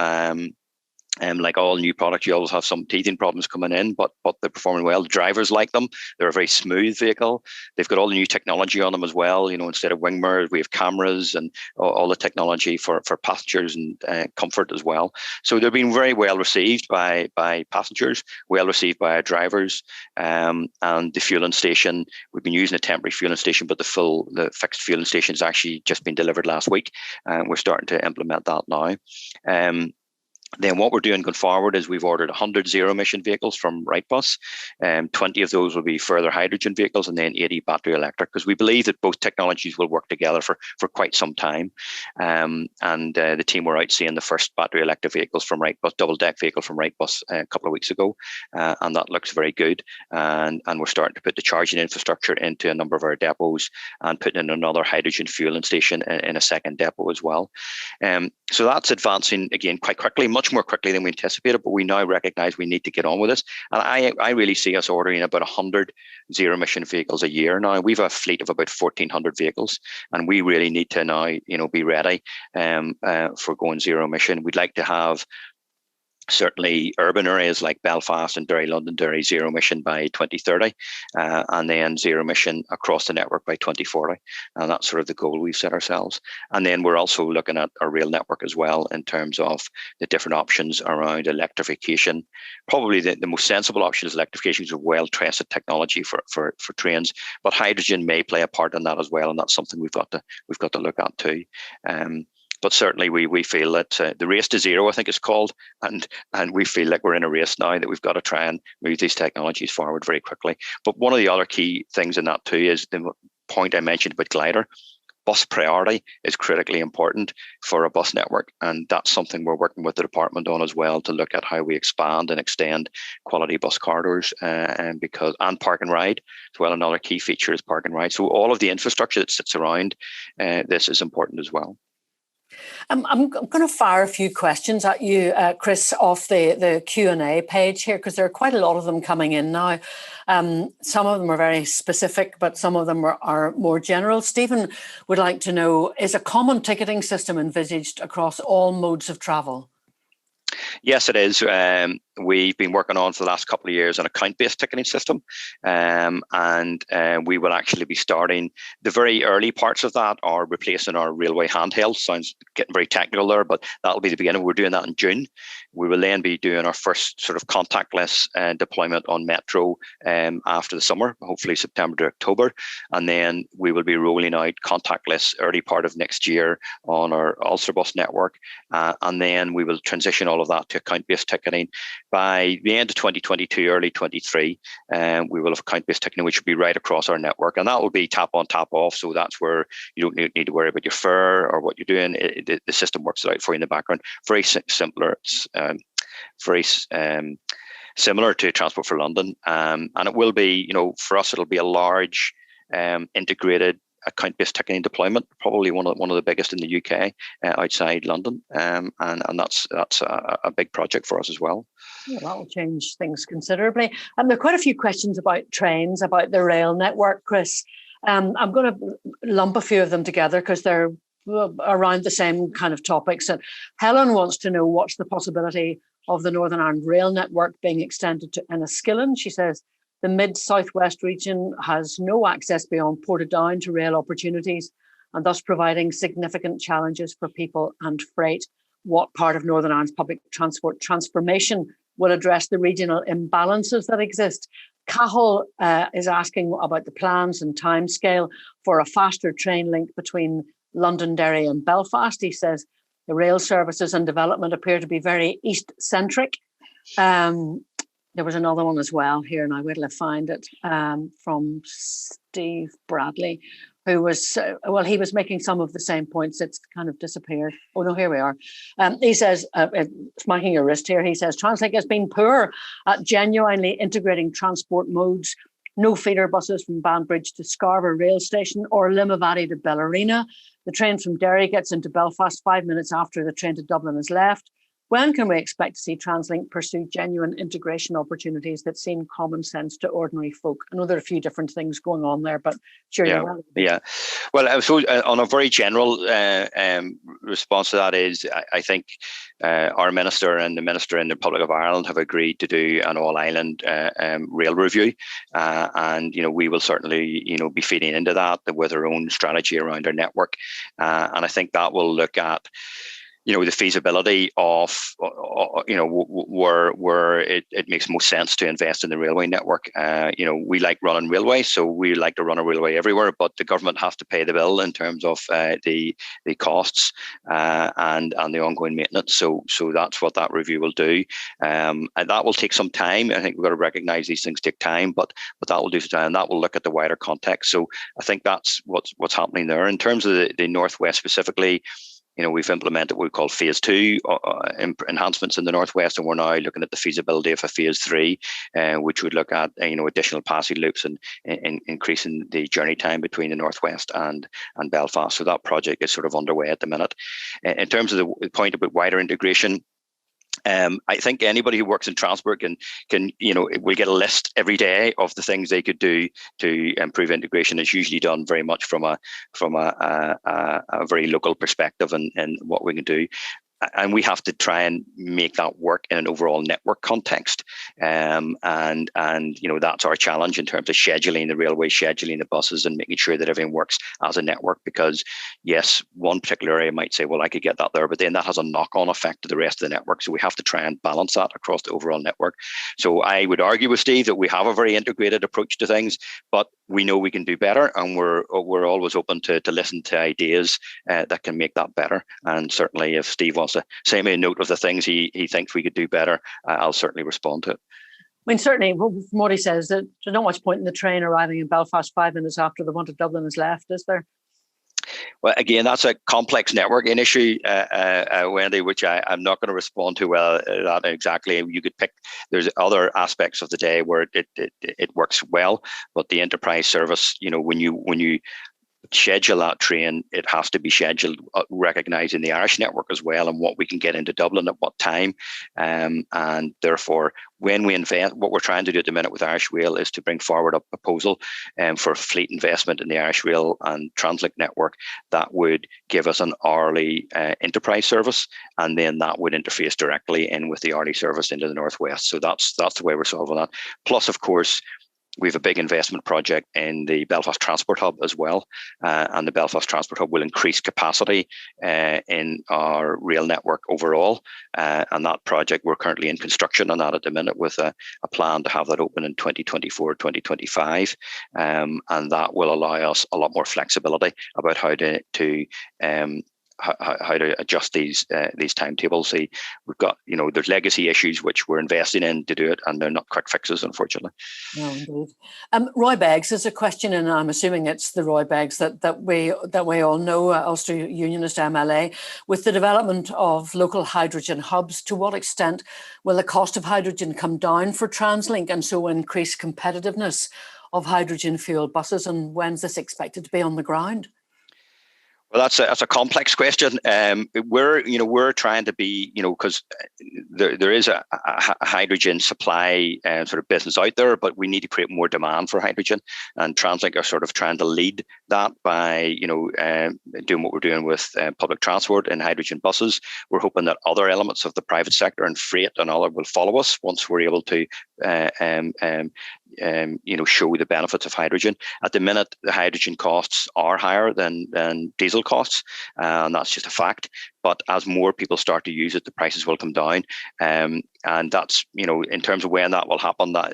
Like all new products, you always have some teething problems coming in, but they're performing well. The drivers like them. They're a very smooth vehicle. They've got all the new technology on them as well. You know, instead of wing mirrors, we have cameras and all the technology for passengers and comfort as well. So they're being very well received by passengers, well received by our drivers. And the fueling station, we've been using a temporary fueling station, but the fixed fueling station has actually just been delivered last week. We're starting to implement that now. Then what we're doing going forward is we've ordered 100 zero-emission vehicles from Wrightbus. 20 of those will be further hydrogen vehicles, and then 80 battery electric, because we believe that both technologies will work together for quite some time. And the team were out seeing the first battery electric vehicles from Wrightbus, double-deck vehicle from Wrightbus a couple of weeks ago, and that looks very good. And we're starting to put the charging infrastructure into a number of our depots and putting in another hydrogen fueling station in a second depot as well. So that's advancing, again, quite quickly, much more quickly than we anticipated, but we now recognize we need to get on with this. And I really see us ordering about 100 zero-emission vehicles a year now. We have a fleet of about 1,400 vehicles, and we really need to now, you know, be ready for going zero-emission. We'd like to have certainly urban areas like Belfast and Derry, Londonderry, zero emission by 2030, and then zero emission across the network by 2040. And that's sort of the goal we've set ourselves. And then we're also looking at our rail network as well in terms of the different options around electrification. Probably the most sensible option is electrification, is a well-tested technology for trains, but hydrogen may play a part in that as well, and that's something we've got to look at too. But certainly we feel that the race to zero, I think it's called, and we feel like we're in a race now that we've got to try and move these technologies forward very quickly. But one of the other key things in that too is the point I mentioned about glider. bus priority is critically important for a bus network, and that's something we're working with the department on as well, to look at how we expand and extend quality bus corridors, and park and ride as well. Another key feature is park and ride. So all of the infrastructure that sits around this is important as well. I'm going to fire a few questions at you, Chris, off the Q&A page here, because there are quite a lot of them coming in now. Some of them are very specific, but some of them are more general. Stephen would like to know, is a common ticketing system envisaged across all modes of travel? Yes, it is. We've been working on for the last couple of years an account-based ticketing system, and we will actually be starting. The very early parts of that are replacing our railway handheld. Sounds getting very technical there, but that'll be the beginning. We're doing that in June. We will then be doing our first sort of contactless deployment on Metro after the summer, hopefully September to October, and then we will be rolling out contactless early part of next year on our Ulster Bus network, and then we will transition all of that to account-based ticketing. By the end of 2022, early 23, we will have account-based ticketing, which will be right across our network. And that will be tap on, tap off. So that's where you don't need to worry about your fare or what you're doing. The system works it out for you in the background. Very similar. It's very similar to Transport for London. And it will be, for us, it'll be a large integrated account-based ticketing deployment, probably one of the biggest in the UK outside London, and that's a big project for us as well. Yeah, that will change things considerably. And there are quite a few questions about trains, about the rail network, Chris. I'm going to lump a few of them together because they're around the same kind of topics. And Helen wants to know, what's the possibility of the Northern Ireland rail network being extended to Enniskillen? She says, the mid-southwest region has no access beyond Portadown to rail opportunities, and thus providing significant challenges for people and freight. What part of Northern Ireland's public transport transformation will address the regional imbalances that exist? Cahill is asking about the plans and timescale for a faster train link between Londonderry and Belfast. He says the rail services and development appear to be very east-centric. There was another one as well here, and I will find it, from Steve Bradley, who was, he was making some of the same points. It's kind of disappeared. Oh, no, here we are. He says, smacking your wrist here, he says, Translink has been poor at genuinely integrating transport modes. No feeder buses from Banbridge to Scarborough rail station or Limavady to Bellarina. The train from Derry gets into Belfast 5 minutes after the train to Dublin has left. When can we expect to see Translink pursue genuine integration opportunities that seem common sense to ordinary folk? I know there are a few different things going on there, but sure. Yeah. Well, I suppose on a very general response to that is, I think our minister and the Minister in the Republic of Ireland have agreed to do an all-island rail review, and we will certainly be feeding into that with our own strategy around our network, and I think that will look at the feasibility of, where it makes most sense to invest in the railway network. We like running railways, so we like to run a railway everywhere, but the government has to pay the bill in terms of the costs and the ongoing maintenance. So that's what that review will do. And that will take some time. I think we've got to recognise these things take time, but that will do some time, and that will look at the wider context. So I think that's what's happening there. In terms of the Northwest specifically, we've implemented what we call phase 2 enhancements in the Northwest, and we're now looking at the feasibility of a phase 3, which would look at additional passage loops and increasing the journey time between the Northwest and Belfast. So that project is sort of underway at the minute. In terms of the point about wider integration, I think anybody who works in transport can will get a list every day of the things they could do to improve integration. It's usually done very much from a very local perspective and what we can do. And we have to try and make that work in an overall network context. And that's our challenge in terms of scheduling the railway, scheduling the buses, and making sure that everything works as a network. Because yes, one particular area might say, well, I could get that there, but then that has a knock-on effect to the rest of the network. So we have to try and balance that across the overall network. So I would argue with Steve that we have a very integrated approach to things, but we know we can do better, and we're always open to listen to ideas that can make that better. And certainly if Steve wants to send me a note of the things he thinks we could do better, I'll certainly respond to it. I mean, certainly, from what he says, there's not much point in the train arriving in Belfast 5 minutes after the one to Dublin has left, is there? Well, again, that's a complex networking issue, Wendy, which I'm not going to respond to well that exactly. You could pick. There's other aspects of the day where it works well, but the enterprise service, when you schedule that train, it has to be scheduled recognizing the Irish network as well and what we can get into Dublin at what time. And therefore, when we invest, what we're trying to do at the minute with Irish Rail is to bring forward a proposal for fleet investment in the Irish Rail and Translink network that would give us an hourly enterprise service, and then that would interface directly in with the hourly service into the Northwest. So that's the way we're solving that. Plus, of course, we have a big investment project in the Belfast Transport Hub as well, and the Belfast Transport Hub will increase capacity in our rail network overall. And that project, we're currently in construction on that at the minute with a plan to have that open in 2024, 2025. And that will allow us a lot more flexibility about how to adjust these timetables. See, we've got, there's legacy issues which we're investing in to do it, and they're not quick fixes, unfortunately. No, indeed. Roy Beggs is a question, and I'm assuming it's the Roy Beggs that we all know, Ulster Unionist MLA. With the development of local hydrogen hubs, to what extent will the cost of hydrogen come down for Translink and so increase competitiveness of hydrogen fueled buses? And when's this expected to be on the ground? Well, that's a complex question. We're trying to be, because there is a hydrogen supply sort of business out there, but we need to create more demand for hydrogen. And Translink are sort of trying to lead that by, doing what we're doing with public transport and hydrogen buses. We're hoping that other elements of the private sector and freight and other will follow us once we're able to, show the benefits of hydrogen. At the minute, the hydrogen costs are higher than diesel costs, and that's just a fact. But as more people start to use it, the prices will come down. And that's, in terms of when that will happen, that,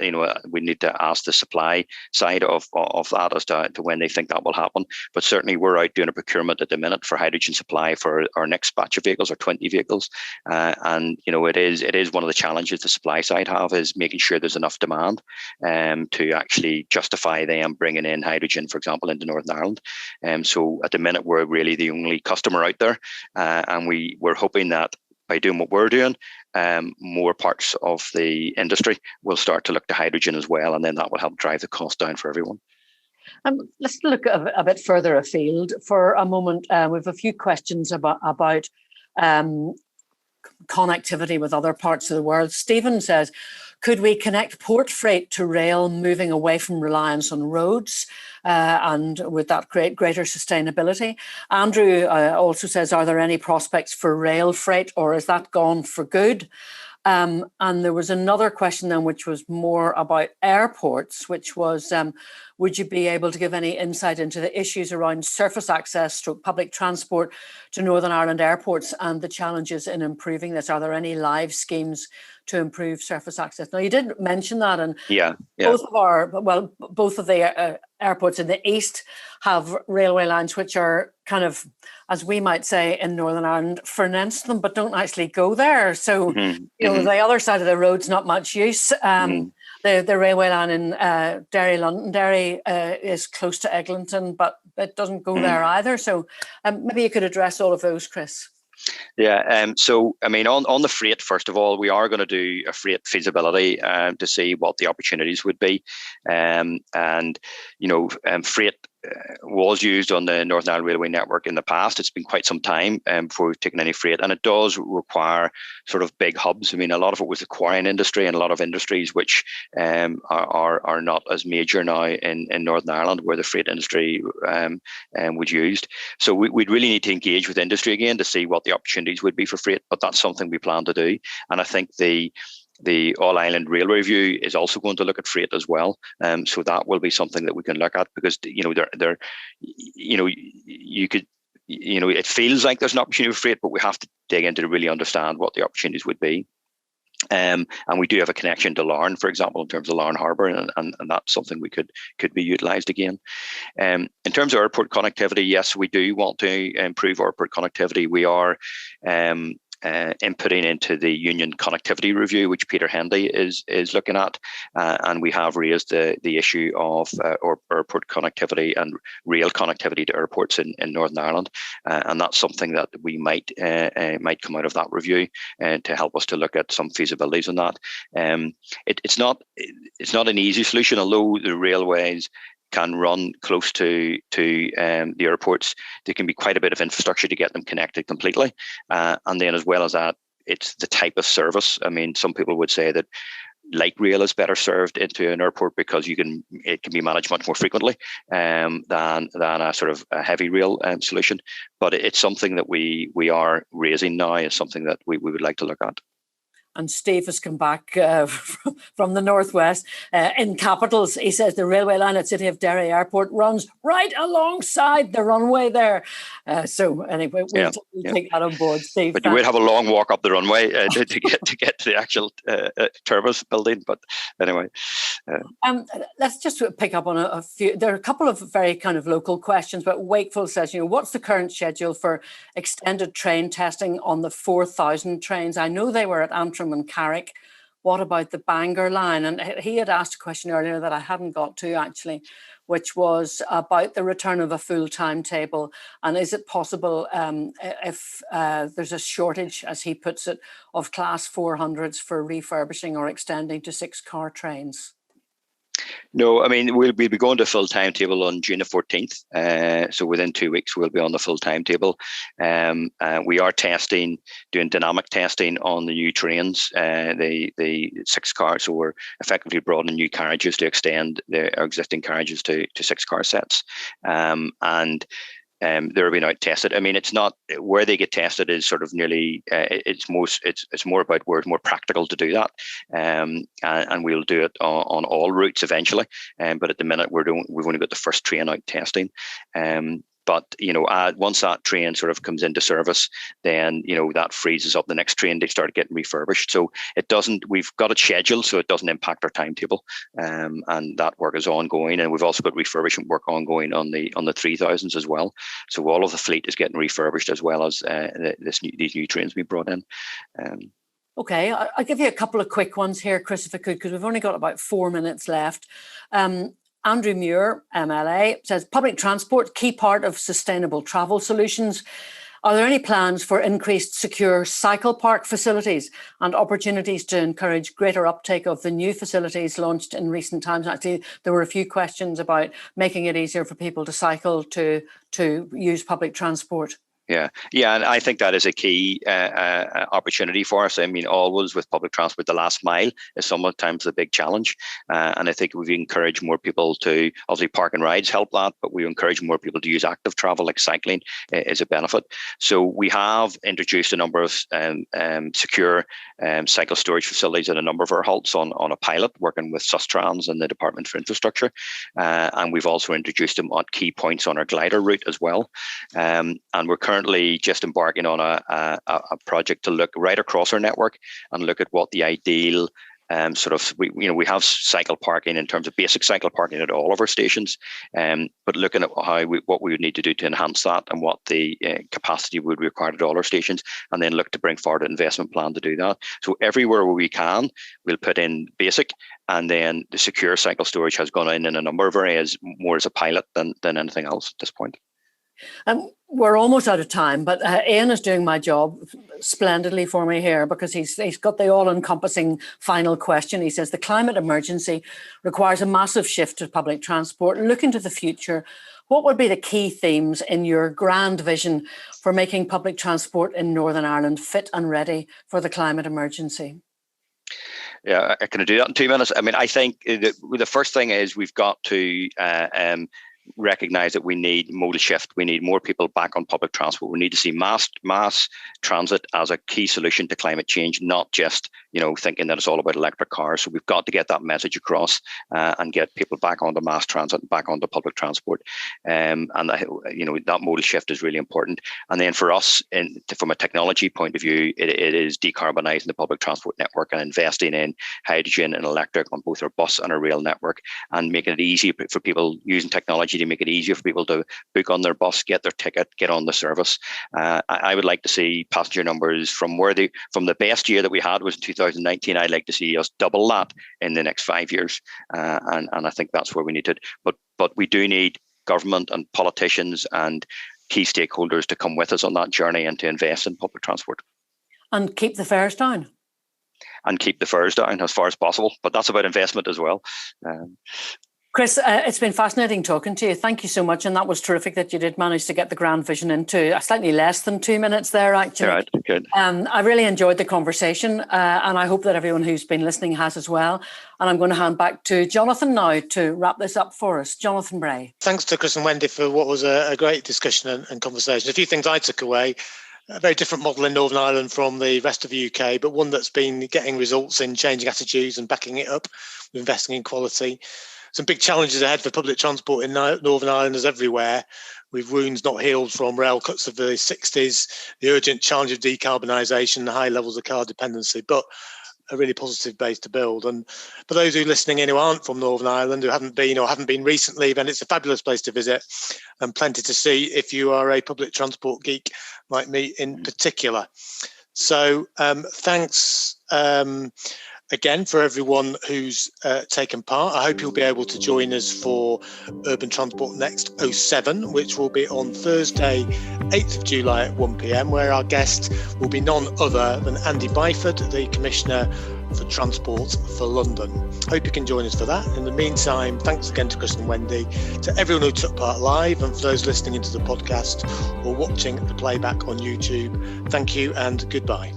we need to ask the supply side of that as to when they think that will happen. But certainly we're out doing a procurement at the minute for hydrogen supply for our next batch of vehicles, or 20 vehicles. And, it is one of the challenges the supply side have, is making sure there's enough demand to actually justify them bringing in hydrogen, for example, into Northern Ireland. So at the minute, we're really the only customer out there. And we're hoping that by doing what we're doing, more parts of the industry will start to look to hydrogen as well, and then that will help drive the cost down for everyone. Let's look a bit further afield for a moment. We have a few questions about connectivity with other parts of the world. Stephen says, could we connect port freight to rail, moving away from reliance on roads? And would that create greater sustainability? Andrew also says, are there any prospects for rail freight, or is that gone for good? And there was another question then, which was more about airports, which was, would you be able to give any insight into the issues around surface access to public transport to Northern Ireland airports and the challenges in improving this? Are there any live schemes to improve surface access? Now, you did mention that, and both of the airports in the east have railway lines which are kind of, as we might say in Northern Ireland, financed them, but don't actually go there. So, the other side of the road's not much use. The railway line in Londonderry is close to Eglinton, but it doesn't go there either. So maybe you could address all of those, Chris. Yeah. So, I mean, on the freight, first of all, we are going to do a freight feasibility to see what the opportunities would be. Freight was used on the Northern Ireland Railway Network in the past. It's been quite some time before we've taken any freight, and it does require sort of big hubs. I mean, a lot of it was the quarrying industry and a lot of industries which are not as major now in Northern Ireland, where the freight industry was used. So we'd really need to engage with industry again to see what the opportunities would be for freight, but that's something we plan to do. And I think the All-Ireland Rail Review is also going to look at freight as well. So that will be something that we can look at, because, it feels like there's an opportunity for freight, but we have to dig into to really understand what the opportunities would be. And we do have a connection to Larne, for example, in terms of Larne Harbour, and that's something we could be utilised again. In terms of airport connectivity, yes, we do want to improve airport connectivity. We are inputting into the union connectivity review, which Peter Hendy is looking at, and we have raised the issue of airport connectivity and rail connectivity to airports in Northern Ireland, and that's something that we might come out of that review to help us to look at some feasibilities on that. It's not an easy solution, although the railways can run close to the airports. There can be quite a bit of infrastructure to get them connected completely, and then as well as that, it's the type of service. I mean, some people would say that light rail is better served into an airport because it can be managed much more frequently than a sort of a heavy rail solution. But it's something that we are raising now, is something that we would like to look at. And Steve has come back from the northwest. In capitals, he says the railway line at City of Derry Airport runs right alongside the runway there. So anyway, we'll take that on board, Steve. But you would have a long walk up the runway to get to the actual terminus building. But anyway. Let's just pick up on a few. There are a couple of very kind of local questions, but Wakefield says, what's the current schedule for extended train testing on the 4,000 trains? I know they were at Antrim and Carrick. What about the Bangor line? And he had asked a question earlier that I hadn't got to actually, which was about the return of a full timetable. And is it possible if there's a shortage, as he puts it, of class 400s for refurbishing or extending to 6-car trains? No, I mean, we'll be going to full timetable on June the 14th. So within 2 weeks, we'll be on the full timetable. We are doing dynamic testing on the new trains, the 6-car. So we're effectively broadening new carriages to extend our existing carriages to 6-car sets. They're being out tested. I mean, it's not where they get tested is sort of nearly. It's more about where it's more practical to do that, and we'll do it on all routes eventually. But at the minute, we've only got the first train out testing. But once that train sort of comes into service, then that freezes up the next train to start getting refurbished. So it doesn't. We've got it scheduled, so it doesn't impact our timetable, and that work is ongoing. And we've also got refurbishment work ongoing on the 3000s as well. So all of the fleet is getting refurbished as well as these new trains being brought in. Okay, I'll give you a couple of quick ones here, Chris, if I could, because we've only got about 4 minutes left. Andrew Muir, MLA, says public transport, key part of sustainable travel solutions. Are there any plans for increased secure cycle park facilities and opportunities to encourage greater uptake of the new facilities launched in recent times? Actually, there were a few questions about making it easier for people to cycle to use public transport. Yeah, and I think that is a key opportunity for us. I mean, always with public transport, the last mile is sometimes the big challenge. And I think we encourage more people to, obviously park and rides help that, but we encourage more people to use active travel, like cycling is a benefit. So we have introduced a number of secure cycle storage facilities at a number of our halts on a pilot, working with Sustrans and the Department for Infrastructure. And we've also introduced them at key points on our glider route as well. And we're currently just embarking on a project to look right across our network and look at what the ideal we have cycle parking in terms of basic cycle parking at all of our stations, but looking at what we would need to do to enhance that and what the capacity would be required at all our stations, and then look to bring forward an investment plan to do that. So everywhere where we can, we'll put in basic, and then the secure cycle storage has gone in a number of areas more as a pilot than anything else at this point. We're almost out of time, but Ian is doing my job splendidly for me here, because he's got the all-encompassing final question. He says the climate emergency requires a massive shift to public transport. Looking to the future, what would be the key themes in your grand vision for making public transport in Northern Ireland fit and ready for the climate emergency? Yeah, I can do that in 2 minutes. I mean, I think the first thing is we've got to recognize that we need modal shift. We need more people back on public transport. We need to see mass transit as a key solution to climate change, not just thinking that it's all about electric cars. So we've got to get that message across and get people back onto mass transit and back onto public transport. And that modal shift is really important. And then for us, from a technology point of view, it is decarbonising the public transport network and investing in hydrogen and electric on both our bus and our rail network, and making it easy for people using technology technology to make it easier for people to book on their bus, get their ticket, get on the service. I would like to see passenger numbers from the best year that we had was in 2019. I'd like to see us double that in the next 5 years, and I think that's where we need to. But we do need government and politicians and key stakeholders to come with us on that journey and to invest in public transport. And keep the fares down. And keep the fares down as far as possible. But that's about investment as well. Chris, it's been fascinating talking to you. Thank you so much. And that was terrific that you did manage to get the grand vision into slightly less than 2 minutes there, actually. Right, good. I really enjoyed the conversation, and I hope that everyone who's been listening has as well. And I'm going to hand back to Jonathan now to wrap this up for us. Jonathan Bray. Thanks to Chris and Wendy for what was a great discussion and conversation. A few things I took away. A very different model in Northern Ireland from the rest of the UK, but one that's been getting results in changing attitudes and backing it up, investing in quality. Some big challenges ahead for public transport in Northern Ireland as everywhere, with wounds not healed from rail cuts of the 60s, the urgent challenge of decarbonisation, the high levels of car dependency, but a really positive base to build. And for those who are listening in who aren't from Northern Ireland, who haven't been recently, then it's a fabulous place to visit and plenty to see if you are a public transport geek like me in particular. So thanks again for everyone who's taken part. I hope you'll be able to join us for Urban Transport Next 07, which will be on Thursday, 8th of July at 1 p.m, where our guest will be none other than Andy Byford, the Commissioner for Transport for London. Hope you can join us for that. In the meantime, thanks again to Chris and Wendy, to everyone who took part live, and for those listening into the podcast or watching the playback on YouTube, thank you and goodbye.